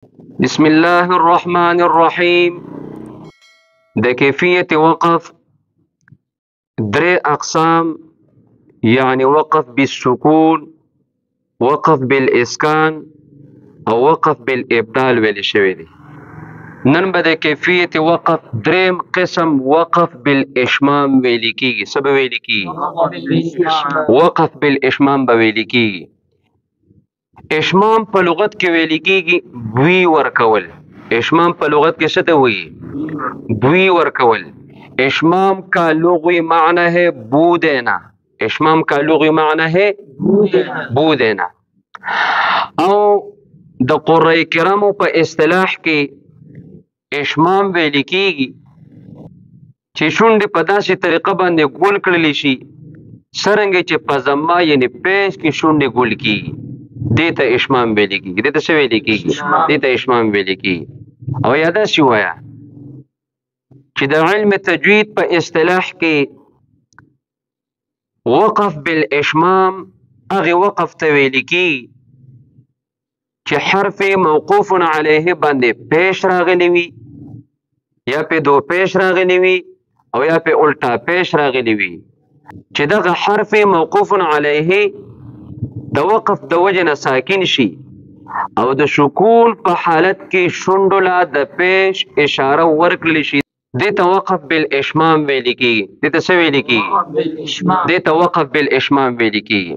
بسم الله الرحمن الرحیم. د کیفیت وقف درې اقسام، یعنی وقف بالسکون، وقف بالاسکان او وقف بالابدال ویل شوی دی. نن به د کیفیت وقف دریم قسم وقف بالاشمام ویل کیږي. څه به ویل کیږي؟ وقف بالاشمام به ویل کیږي. اشمام په لغت کې ویل کیږي بوی ورکول. اشمام په لغت کې څه ته وایي؟ بوی ورکول. اشمام کا لغوی معنی ہے بو دینا. اشمام کا لغوی معنی ہے بو دینا. او د قرآن کرامو په اصطلاح کې اشمام ویل کیږي چې شونډې په داسې طریقه باندې ګول کړلی شي څرنګه چې په ضمه یعنی پیش کې شونډې ګول کیږي. دې ته اشمام ویل کیږي. دې ته څه ویل کیږي؟ دې ته اشمام ویل کیږي. او یا داسې ووایه چې د علم تجوید په اصطلاح کې وقف بالاشمام هغې وقف ته ویل کیږي چې حرف موقوف علیه باندې پیش راغلی وي، یا پې دو پیش راغلی وي، او یا پې الټا پیش راغلی وي، چې دغه حرف موقوف علیه د وقف د وجه نه ساکن شي او د سکون په حالت کې شونډو له د پیش اشاره ورکړلی شي. دې ته وقف بالاشمام ویل کیږي. دې ته څه ویل کیږي؟ دې ته وقف بالاشمام ویل کیږي.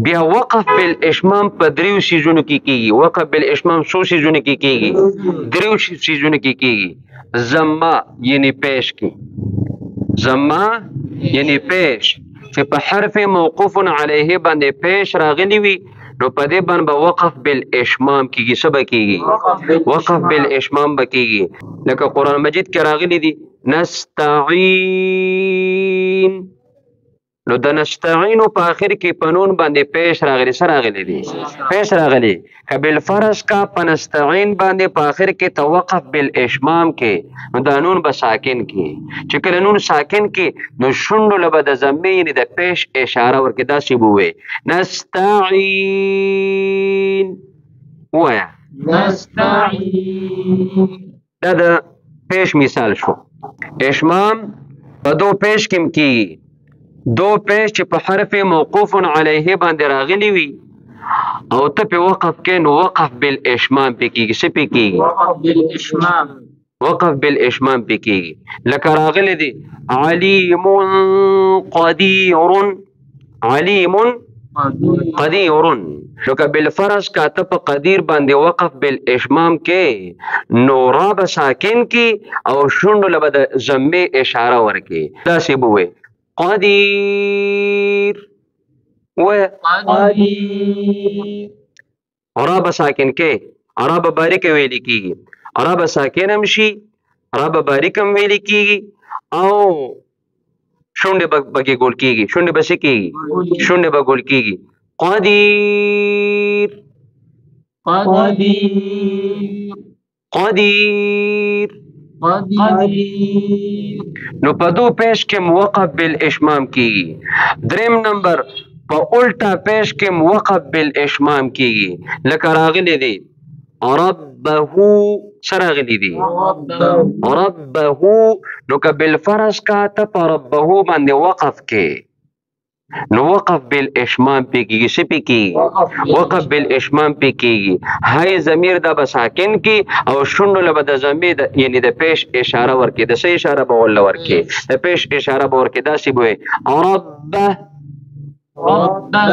بیا وقف بالاشمام په دریو سیزونو کې کیږي. وقف بالاشمام څو سیزونو کې کیږي؟ دریو سیزونو کې کیږي. ضمه یعنی پیش کې، ضمه یعنی پیش چې په حرف موقوف علیه باندې پیش راغلی وي نو په دې باندې به وقف بالاشمام کیږي. څه به کیږي؟ وقف بالاشمام به کیږي. لکه قرآن مجید کې راغلی دی نستعین، نو د نستعینو په آخر کې په نون باندې پیش راغلی. څه راغلی دی؟ پیش راغلی. که بالفرض کا په نستعین باندې په آخر کې ته وقف بالاشمام کې نو دا نون به ساکن کې. چې کله نون ساکن کې نو شونډو له به د ضمې یعنې د پیش اشاره ورکړي. داسې به ووایې نستعین. ووایه نستعین. دا د پیش مثال شو. اشمام په دو پیش کې کېږي. دو پیش چې په حرف موقوف علیه باندې راغلی وي او ته پې وقف کې نو وقف بالاشمام پې کېږي. څه پې کېږي؟ وقف بالاشمام. وقف بالاشمام پې کېږي. لکه راغلی دی علیم قدیر. علیم قدیر. نو که بالفرض کا ته په قدیر باندې وقف بالاشمام کې نو را به ساکن کې او شونډو له به د ضمې اشاره ورکړي. داسې به ووایې قدیر. قدیر. را به ساکن کې، را به باریک ویل کېږي. را به ساکن هم شي، را به باریک هم ویل کېږي، او شونډې به پکې ګول کېږي. شونډې به څه کېږي؟ شونډې به ګول کېږي. قدیر. قدیر. قدیر. قدیر. نو په دو پیش کې موقف بالاشمام کېږي. دریم نمبر په الټا پیش کې موقف بالاشمام کېږي. لکه راغلی دی ربه. څه راغلی دی؟ ربه. نو که بالفرض کا ته په ربه باندې وقف کې نو وقف بالاشمام پې کېږي. څه پې کېږي؟ وقف بالاشمام پې کېږي. های ضمیر دا به ساکن کې او شونډو له به د ضمې یعنې د پیش اشاره ورکړي. د څه اشاره به ورله ورکړي؟ د پیش اشاره به ورکړي. داسې به وایي ربه. ربه.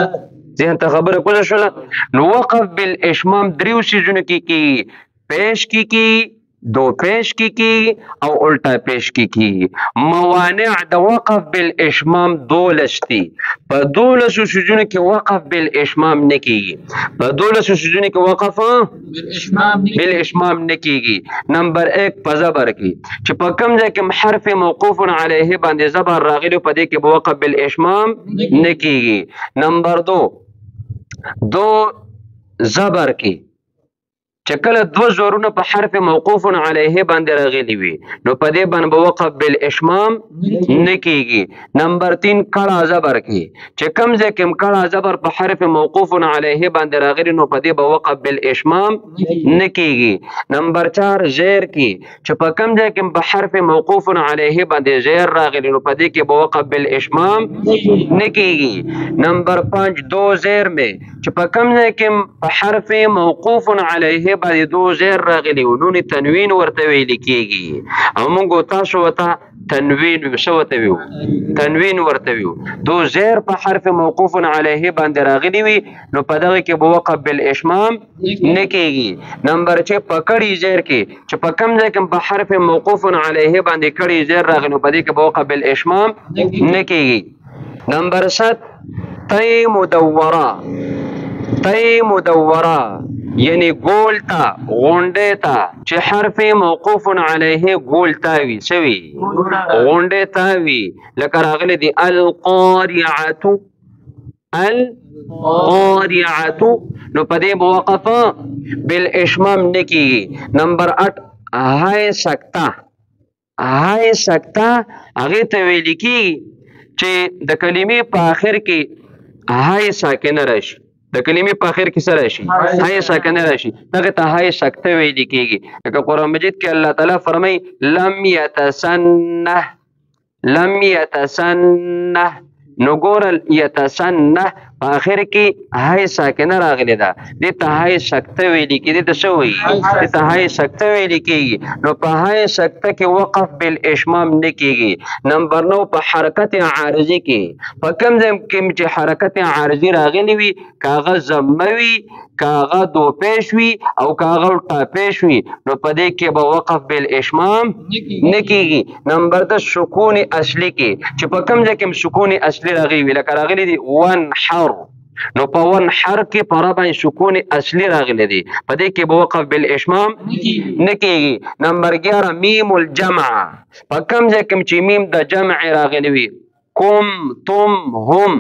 ذهن ته خبره کوله شوله. نو وقف بالاشمام دریو سیزونو کې کېږي. پیش کې کېږي، دو پیش کې کېږي او الټا پیش کې کېږي. موانع د وقف بالاشمام 12 دي. په 12 سیزونو کې وقف بالاشمام نه کېږي. په 12 سیزونو کې وقف بالاشمام نه کېږي. نمبر 1 په زبر کې چې په کوم ځای کې حرف موقوف علیه باندې زبر راغلی په دې کې به وقف بالاشمام نه کېږي. نمبر 2 دو زبر کې چې کله دو زورونه په حرف موقوف علیه باندې راغلی وي نو په دې باندې به وقف بالاشمام نه کیږي نمبر 3 کړه زبر کې چې کوم ځای کې کړه زبر په حرف موقوف علیه باندې راغلی نو په دې به وقف بالاشمام نه کیږي نمبر 4 زیر کې چې په کوم ځای کې په حرف موقوف علیه باندې زیر راغلی نو په دې کې به وقف بالاشمام نه کیږي نمبر 5 دو زیر میں چې په کوم ځای کې په حرف موقوف علیه باندې دو زیر راغلی او نون تنوین ورته ویل کیږي او موږ تاسو ته تنوین شو ته ویو تنوین ورته ویو دو زیر په حرف موقوف علیه باندې راغلی وي نو په دغه کې به وقف بالاشمام نه کیږي نمبر 6 په کړي زیر کې چې په کوم ځای کې په حرف موقوف علیه باندې کړي زیر راغلی نو په دې کې به وقف بالاشمام نه کیږي نمبر 7 تی مدورہ یعنی گول تا غونډه تا چې حرف موقوف علیه گول تا وی سوي غونډه تا وی لکه راغلی دی القارعه نو پدې موقف بالاشمام نکی نمبر 8 هاي سکتا هغه ته ویل کی چې د کلمې په آخر کې هاي ساکنه راشي د کلمې په آخر کې سره راشي هاي ساکنه راشي دغه ته هاي سکته ویل کېږي لکه قرآن مجید کې الله تعالی فرمایي لم يتسنه نو ګوره یتسنه په آخر کې هاي ساکنه راغلی ده دې ته هاي سکته ویل کېږي ته څه وایي دې ته هاي سکته ویل کېږي نو په هاي سکته کې وقف بالاشمام نه کېږي نمبر 9 په حرکت عارضي کې په کوم ځای کې چې حرکت عارضي راغلی وي کاغه ضمه وي کاغه دو پیش وي او کاغه ټا پیش وي نو په دې کې به وقف بالاشمام نه کېږي نمبر 10 سکون اصلي کې چې په کوم ځای کې سکون اصلي راغلی وي لکه راغلی دي ونحر نو په ونحر کې پر باندې سکون اصلي راغلی دی په دې کې به وقف بالاشمام نه کېږي نمبر 11 میم الجمع په کوم ځای کې چې میم د جمع راغلی وي کوم تم هم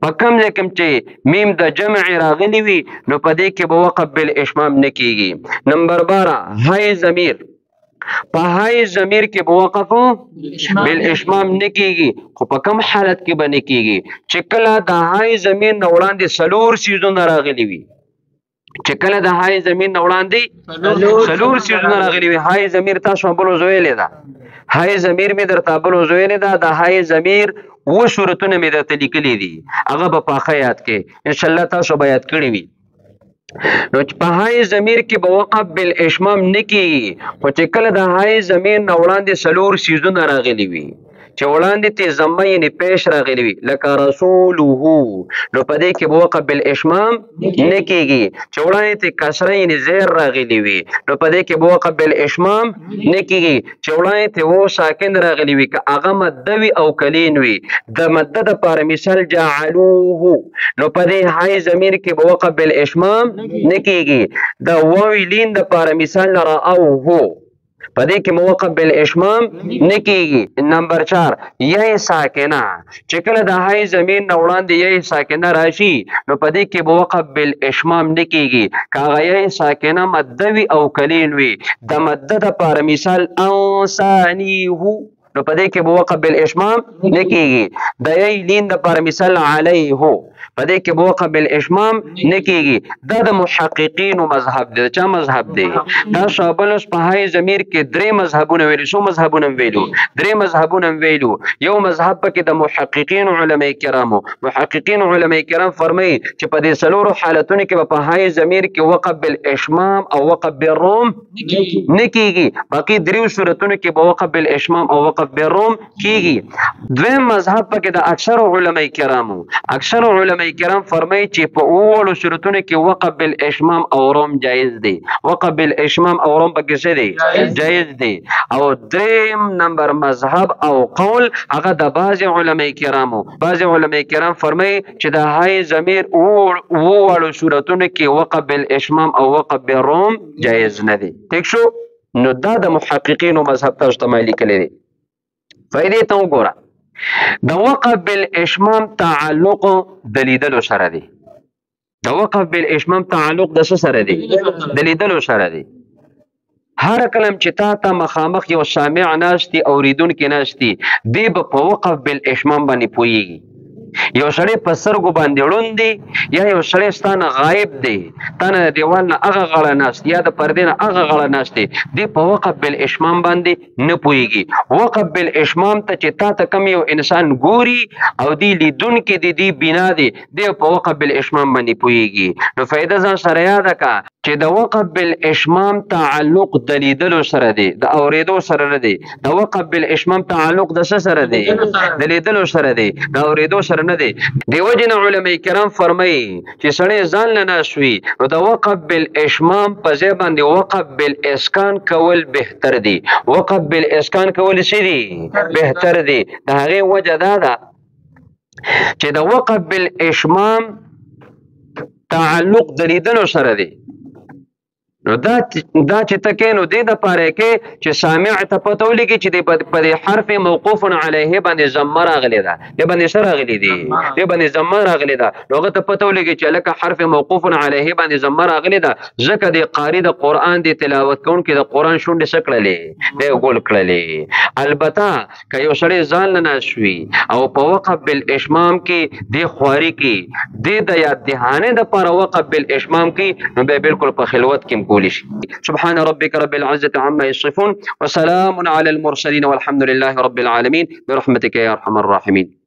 په کوم ځای کې چې میم د جمع راغلی وي نو په دې کې به وقف بالاشمام نه کېږي نمبر 12 هاي ضمیر په هاي ضمیر کې به وقف بالاشمام نه کېږي خو په کوم حالت کې به نه کېږي چې کله د هاي ضمیر نه وړاندې څلور څیزونه راغلي وي چې کله د هاي ضمیر نه وړاندې څلور څیزونه راغلي وي هاي ضمیر تاسو بل ویلې ده هاي ضمیر مې درته بل ویلې ده د هاي ضمیر و صورتونه مې درته لیکلي دي هغه به په ښه یاد کې ان شاء الله تاسو به یاد کړی وي نو چې په هاي ضمیر کې به وقف بالاشمام نه کېږي خو چې کله د هاي ضمیر نه وړاندې څلور څیزونه راغلي وي چې وړاندې ته ضمه یعنې پیش راغلی وي لکه رسوله نو په دې کې به وقف بالاشمام نه کېږي چې وړاندې ته کسره یعنې زیر راغلی وي نو په دې کې به وقف بالاشمام نه کېږي چې وړاندې ته و ساکن راغلی وي که هغه مده وي او کلین وي د مده دپاره مثال جعلوه نو په دې هاي ضمیر کې به وقف بالاشمام نه کېږي د واو لین دپاره مثال رأوه په دې کې موقف بالاشمام نه کېږي نمبر 4 یې ساکنه چې کله د هاي ضمیر نه وړاندې یې ساکنه راشي نو په دې کې موقف بالاشمام نه کېږي که هغه یې ساکنه مده وي او کلین وي د مده دپاره مثال انسانیه نو په دې کې موقف بالاشمام نه کېږي د یې لین دپاره مثال علیه په دې کې موقف بالاشمام نه کېږي دا د محققینو مذهب دی چا مذهب دی دا شابلس په هاي ضمیر کې درې مذهبونه ویلو څو مذهبونه ویلو درې مذهبونه ویلو یو مذهب پکې د محققین علماء کرامو محققین علماء کرام فرمایي چې په دې څلورو حالتونو کې په هاي ضمیر کې وقف بالاشمام او وقف بالروم نه کېږي باقي دریو صورتونو کې به وقف بالاشمام او وقف بالروم کېږي دویم مذهب پکې د اکثر علماء کرامو اکثر علماء کرام فرمایي چې په اولو صورتونو کې وقف بالاشمام او روم جایز دی وقف بالاشمام او روم پکې څه دی جایز دی او دریم نمبر مذهب او قول هغه د بعض علماء کرام فرمایي چې د هاي ضمیر اولو صورتونو کې وقف بالاشمام او وقف بالروم جایز نه دی ٹھیک شو نو دا د محققینو مذهب ته اشتمالي کړی دی فائدې ته وګوره د وقف بالاشمام تعلق د لیدلو سره دی د وقف بالاشمام تعلق د څه سره دی؟ د لیدلو سره دی. هر کلم چې تا ته مخامخ یو سامع ناشتي اوریدونکي ناشتي دی به په وقف بالاشمام باندې پوهیږي. یو سړی په سترګو باندې ړوند دی یا یو سړی ستانه غایب دی، تانه د دیوال نه هغه غاړه ناست یا د پردې نه هغه غاړه ناست دی، دی په وقف بالاشمام باندې نه پوهیږي. وقف بالاشمام ته چې تا ته کم یو انسان ګوري او دی لیدونکي دی دی بنا دی په وقف بالاشمام باندې پوهیږي. نو فایده ځان سره یاده کا چې د وقف بالاشمام تعلق د لیدلو سره دی، د اوریدو سره نه دی. د وقف بالاشمام تعلق د څه سره دی؟ د لیدلو سره دی، د اوریدو سره نه دی. دیو جن علماء کرام فرمایي چې سړی ځان نه ناشوي نو د وقف بالاشمام په ځای باندې وقف بالاسکان کول بهتر دی. وقف بالاسکان کول څه دی؟ بهتر دی. د هغې وجه دا ده چې د وقف بالاشمام تعلق د لیدلو سره دی. نو دا چې ته کې نو دې دپاره کې چې سامع ته پته ولګي چې په دې حرف موقوف علیه باندې ضمه راغلې ده، دې باندې څه راغلي دي؟ دې باندې ضمه راغلې ده. نو هغه ته پته ولګي چې لکه حرف موقوف علیه باندې ضمه راغلې ده، ځکه د قاري د قرآن د تلاوت کوونکي د قرآن شونډې څه کړلې؟ دی ګول کړلې. البته که یو سړی ځان نه ناشوي او په وقف بالاشمام کې دې خواري کې دې د یاد دهانې دپاره وقف بالاشمام کې نو بیا بالکل په خلوت کې سبحان ربك رب العزة عما يصفون وسلام على المرسلين والحمد لله رب العالمين برحمتك يا أرحم الراحمين.